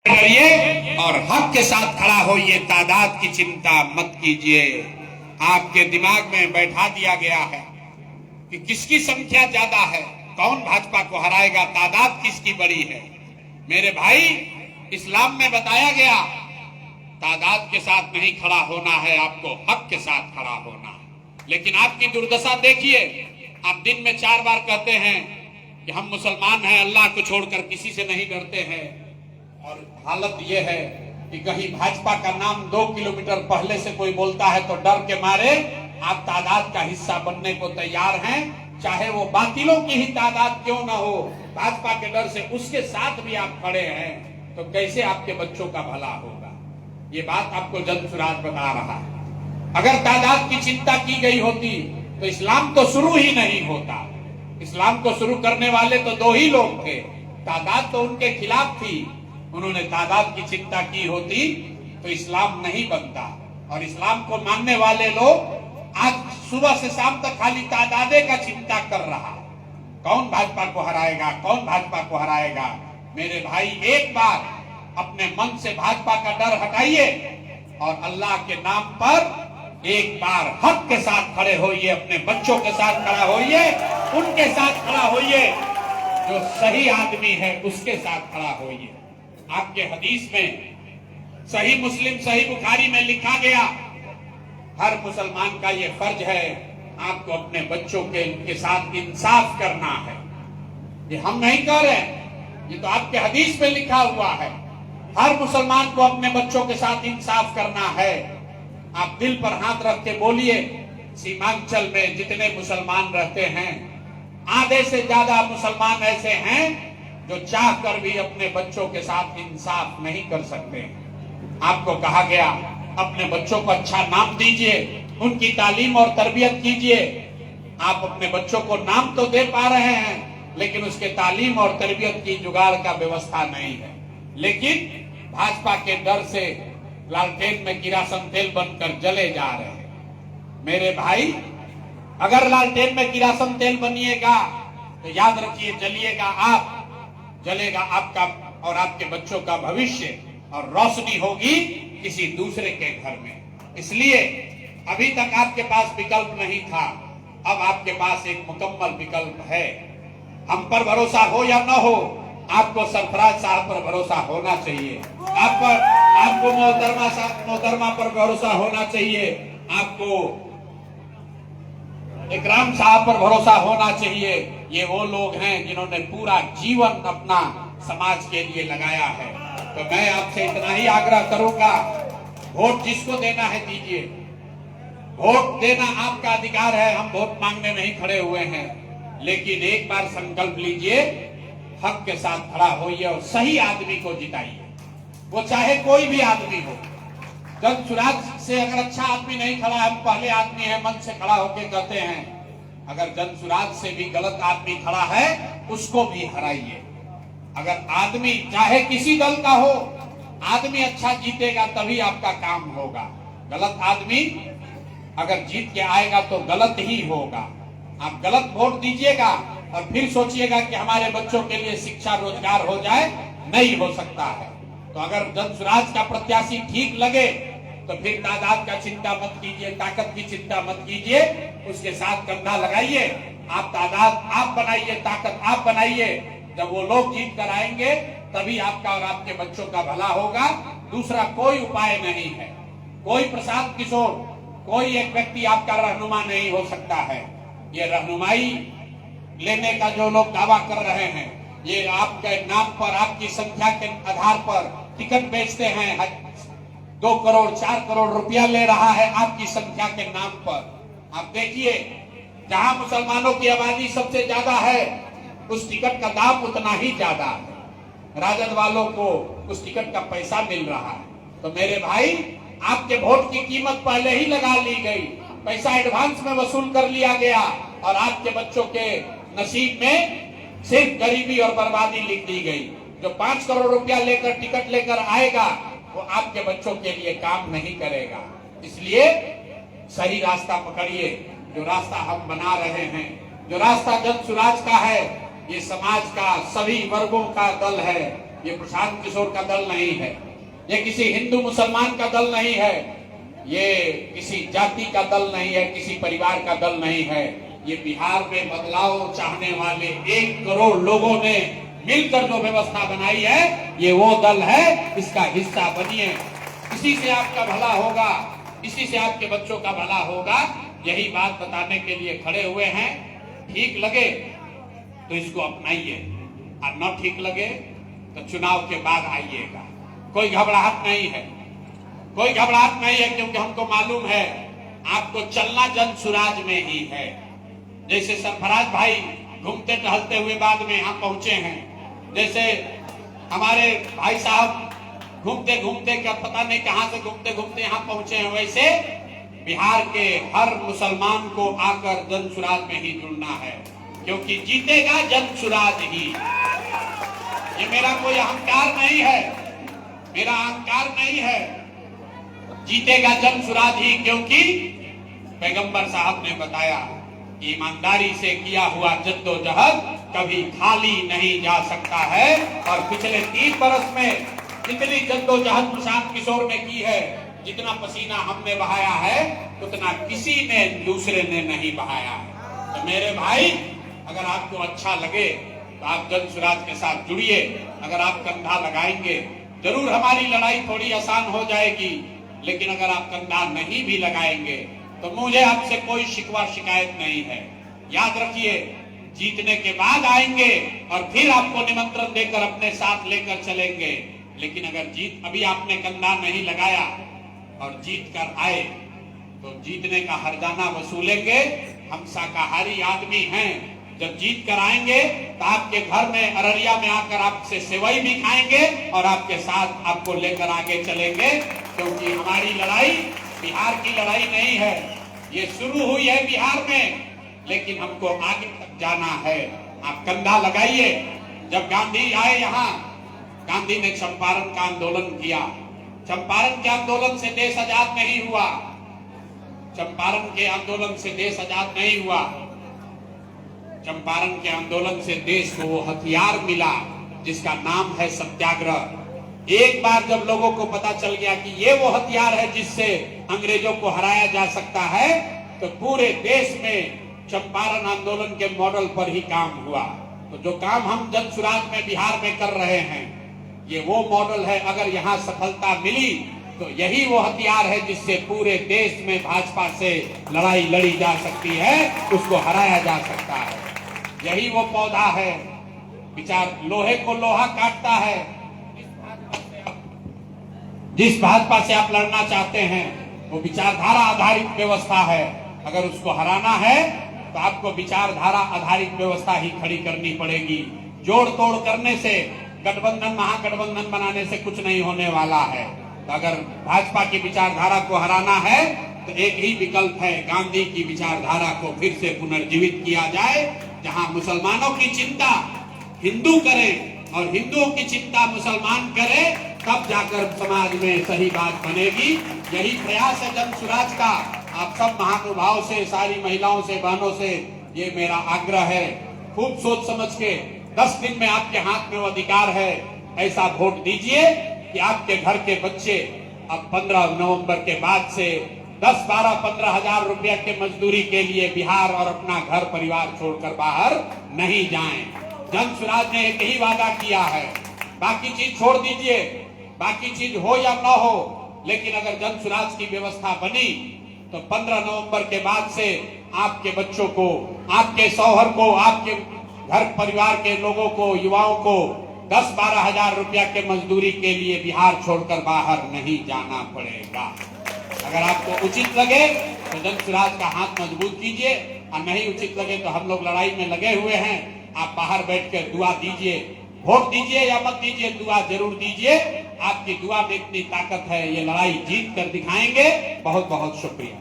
करिए और हक के साथ खड़ा होइए। तादाद की चिंता मत कीजिए। आपके दिमाग में बैठा दिया गया है कि किसकी संख्या ज्यादा है, कौन भाजपा को हराएगा, तादाद किसकी बड़ी है। मेरे भाई, इस्लाम में बताया गया तादाद के साथ नहीं खड़ा होना है, आपको हक के साथ खड़ा होना है। लेकिन आपकी दुर्दशा देखिए, आप दिन में 4 बार कहते हैं कि हम मुसलमान हैं, अल्लाह को छोड़कर किसी से नहीं डरते हैं, और हालत यह है कि कहीं भाजपा का नाम 2 किलोमीटर पहले से कोई बोलता है तो डर के मारे आप तादाद का हिस्सा बनने को तैयार हैं, चाहे वो बातिलों की ही तादाद क्यों ना हो, भाजपा के डर से उसके साथ भी आप खड़े हैं, तो कैसे आपके बच्चों का भला होगा। ये बात आपको जनसुराज बता रहा है। अगर तादाद की चिंता की गई होती तो इस्लाम तो शुरू ही नहीं होता। इस्लाम को शुरू करने वाले तो 2 ही लोग थे, तादाद तो उनके खिलाफ थी। उन्होंने तादाद की चिंता की होती तो इस्लाम नहीं बनता। और इस्लाम को मानने वाले लोग आज सुबह से शाम तक खाली तादादे का चिंता कर रहा। कौन भाजपा को हराएगा, कौन भाजपा को हराएगा। मेरे भाई, एक बार अपने मन से भाजपा का डर हटाइए और अल्लाह के नाम पर एक बार हक के साथ खड़े होइए, अपने बच्चों के साथ खड़ा होइए, उनके साथ खड़ा होइए, जो सही आदमी है उसके साथ खड़ा होइए। आपके हदीस में, सही मुस्लिम, सही बुखारी में लिखा गया, हर मुसलमान का ये फर्ज है आपको अपने बच्चों के साथ इंसाफ करना है। ये हम नहीं कह रहे, ये तो आपके हदीस में लिखा हुआ है। हर मुसलमान को अपने बच्चों के साथ इंसाफ करना है। आप दिल पर हाथ रख के बोलिए, सीमांचल में जितने मुसलमान रहते हैं, आधे से ज्यादा मुसलमान ऐसे हैं जो चाह कर भी अपने बच्चों के साथ इंसाफ नहीं कर सकते। आपको कहा गया अपने बच्चों को अच्छा नाम दीजिए, उनकी तालीम और तरबियत कीजिए। आप अपने बच्चों को नाम तो दे पा रहे हैं, लेकिन उसके तालीम और तरबियत की जुगाड़ का व्यवस्था नहीं है। लेकिन भाजपा के डर से लालटेन में किरासन तेल बनकर जले जा रहे हैं। मेरे भाई, अगर लालटेन में किरासन तेल बनिएगा तो याद रखिए, जलिएगा आप, जलेगा आपका और आपके बच्चों का भविष्य, और रोशनी होगी किसी दूसरे के घर में। इसलिए अभी तक आपके पास विकल्प नहीं था, अब आपके पास एक मुकम्मल विकल्प है। हम पर भरोसा हो या न हो, आपको सरफराज साहब पर भरोसा होना चाहिए। आपको मोहतरमा पर भरोसा होना चाहिए। आपको इकराम साहब पर भरोसा होना चाहिए। ये वो लोग हैं जिन्होंने पूरा जीवन अपना समाज के लिए लगाया है। तो मैं आपसे इतना ही आग्रह करूंगा, वोट जिसको देना है दीजिए। वोट देना आपका अधिकार है, हम वोट मांगने नहीं खड़े हुए हैं। लेकिन एक बार संकल्प लीजिए, हक के साथ खड़ा होइए और सही आदमी को जिताइए, वो चाहे कोई भी आदमी हो। जनसुराज से अगर अच्छा आदमी नहीं खड़ा है, हम पहले आदमी है, मन से खड़ा होकर कहते हैं। अगर जनसुराज से भी गलत आदमी खड़ा है, उसको भी हराइए। अगर आदमी चाहे किसी दल का हो, आदमी अच्छा जीतेगा तभी आपका काम होगा। गलत आदमी अगर जीत के आएगा तो गलत ही होगा। आप गलत वोट दीजिएगा और फिर सोचिएगा कि हमारे बच्चों के लिए शिक्षा रोजगार हो जाए, नहीं हो सकता है। तो अगर जनसुराज का प्रत्याशी ठीक लगे तो फिर तादाद का चिंता मत कीजिए, ताकत की चिंता मत कीजिए, उसके साथ कंधा लगाइए। आप तादाद आप बनाइए, ताकत आप बनाइए। जब वो लोग जीत कर आएंगे तभी आपका और आपके बच्चों का भला होगा। दूसरा कोई उपाय नहीं है। कोई प्रशांत किशोर, कोई एक व्यक्ति आपका रहनुमा नहीं हो सकता है। ये रहनुमाई लेने का जो लोग दावा कर रहे हैं, ये आपके नाम पर, आपकी संख्या के आधार पर टिकट बेचते हैं। 2 करोड़ 4 करोड़ रुपया ले रहा है आपकी संख्या के नाम पर। आप देखिए, जहां मुसलमानों की आबादी सबसे ज्यादा है, उस टिकट का दाम उतना ही ज्यादा है। राजद वालों को उस टिकट का पैसा मिल रहा है। तो मेरे भाई, आपके वोट की कीमत पहले ही लगा ली गई, पैसा एडवांस में वसूल कर लिया गया, और आपके बच्चों के नसीब में सिर्फ गरीबी और बर्बादी लिख दी गई। जो 5 करोड़ रुपया लेकर टिकट लेकर आएगा, वो आपके बच्चों के लिए काम नहीं करेगा। इसलिए सही रास्ता पकड़िए, जो रास्ता हम बना रहे हैं, जो रास्ता जनसुराज का है। ये समाज का सभी वर्गों का दल है, ये प्रशांत किशोर का दल नहीं है, ये किसी हिंदू मुसलमान का दल नहीं है, ये किसी जाति का दल नहीं है, किसी परिवार का दल नहीं है। ये बिहार में बदलाव चाहने वाले 1 करोड़ लोगों ने मिलकर जो व्यवस्था बनाई है, ये वो दल है। इसका हिस्सा बनिए, इसी से आपका भला होगा, इसी से आपके बच्चों का भला होगा। यही बात बताने के लिए खड़े हुए हैं। ठीक लगे तो इसको अपनाइए, और न ठीक लगे तो चुनाव के बाद आइएगा। कोई घबराहट नहीं है, कोई घबराहट नहीं है, क्योंकि हमको मालूम है आपको चलना जन सुराज में ही है। जैसे सरफराज भाई घूमते टहलते हुए बाद में यहाँ पहुंचे हैं, जैसे हमारे भाई साहब घूमते घूमते क्या पता नहीं कहां से घूमते घूमते यहाँ पहुंचे हैं, वैसे बिहार के हर मुसलमान को आकर जन सुराज में ही जुड़ना है, क्योंकि जीतेगा जन सुराज ही। ये मेरा कोई अहंकार नहीं है, मेरा अहंकार नहीं है। जीतेगा जन सुराज ही, क्योंकि पैगंबर साहब ने बताया कि ईमानदारी से किया हुआ जद्दोजहद कभी खाली नहीं जा सकता है। और पिछले 3 बरस में जितनी जद्दोजहद प्रशांत किशोर ने की है, जितना पसीना हमने बहाया है, उतना किसी ने दूसरे ने नहीं बहाया है। तो मेरे भाई, अगर आपको अच्छा लगे तो आप जन सुराज के साथ जुड़िए। अगर आप कंधा लगाएंगे, जरूर हमारी लड़ाई थोड़ी आसान हो जाएगी, लेकिन अगर आप कंधा नहीं भी लगाएंगे तो मुझे आपसे कोई शिकवा शिकायत नहीं है। याद रखिए, जीतने के बाद आएंगे और फिर आपको निमंत्रण देकर अपने साथ लेकर चलेंगे। लेकिन अगर अभी आपने कंधा नहीं लगाया और जीत कर आए तो जीतने का हर्जाना वसूलेंगे। हम शाकाहारी आदमी हैं, जब जीत कर आएंगे तो आपके घर में अररिया में आकर आपसे सेवई भी खाएंगे और आपके साथ आपको लेकर आगे चलेंगे, क्योंकि हमारी लड़ाई बिहार की लड़ाई नहीं है। ये शुरू हुई है बिहार में, लेकिन हमको आगे तक जाना है। आप कंधा लगाइए। जब गांधी आए यहाँ, गांधी ने चंपारण का आंदोलन किया। चंपारण के आंदोलन से देश आजाद नहीं हुआ, चंपारण के आंदोलन से देश आजाद नहीं हुआ। चंपारण के आंदोलन से देश को वो हथियार मिला जिसका नाम है सत्याग्रह। एक बार जब लोगों को पता चल गया कि ये वो हथियार है जिससे अंग्रेजों को हराया जा सकता है, तो पूरे देश में चंपारण आंदोलन के मॉडल पर ही काम हुआ। तो जो काम हम जन सुराज में बिहार में कर रहे हैं, ये वो मॉडल है। अगर यहाँ सफलता मिली तो यही वो हथियार है जिससे पूरे देश में भाजपा से लड़ाई लड़ी जा सकती है, उसको हराया जा सकता है। यही वो पौधा है, विचार लोहे को लोहा काटता है। जिस भाजपा से आप लड़ना चाहते हैं वो विचारधारा आधारित व्यवस्था है। अगर उसको हराना है तो आपको विचारधारा आधारित व्यवस्था ही खड़ी करनी पड़ेगी। जोड़ तोड़ करने से, गठबंधन महागठबंधन बनाने से कुछ नहीं होने वाला है। तो अगर भाजपा की विचारधारा को हराना है तो एक ही विकल्प है, गांधी की विचारधारा को फिर से पुनर्जीवित किया जाए। जहां मुसलमानों की चिंता हिंदू करें और हिंदुओं की चिंता मुसलमान करें, तब जाकर समाज में सही बात बनेगी। यही प्रयास है जन सुराज का। आप सब महानुभाव से, सारी महिलाओं से, बहनों से ये मेरा आग्रह है, खूब सोच समझ के 10 दिन में आपके हाथ में वो अधिकार है, ऐसा वोट दीजिए कि आपके घर के बच्चे अब 15 नवंबर के बाद से 10, 12, 15 हजार रुपया के मजदूरी के लिए बिहार और अपना घर परिवार छोड़कर बाहर नहीं जाएं। जन सुराज ने एक ही वादा किया है, बाकी चीज छोड़ दीजिए, बाकी चीज हो या ना हो, लेकिन अगर जन सुराज की व्यवस्था बनी तो 15 नवंबर के बाद से आपके बच्चों को, आपके शौहर को, आपके घर परिवार के लोगों को, युवाओं को 10-12 हजार रुपया के मजदूरी के लिए बिहार छोड़कर बाहर नहीं जाना पड़ेगा। अगर आपको उचित लगे तो जन सुराज का हाथ मजबूत कीजिए, और नहीं उचित लगे तो हम लोग लड़ाई में लगे हुए हैं। आप बाहर बैठकर दुआ दीजिए, वोट दीजिए या मत दीजिए, दुआ जरूर दीजिए। आपकी दुआ में इतनी ताकत है, ये लड़ाई जीत कर दिखाएंगे। बहुत बहुत शुक्रिया।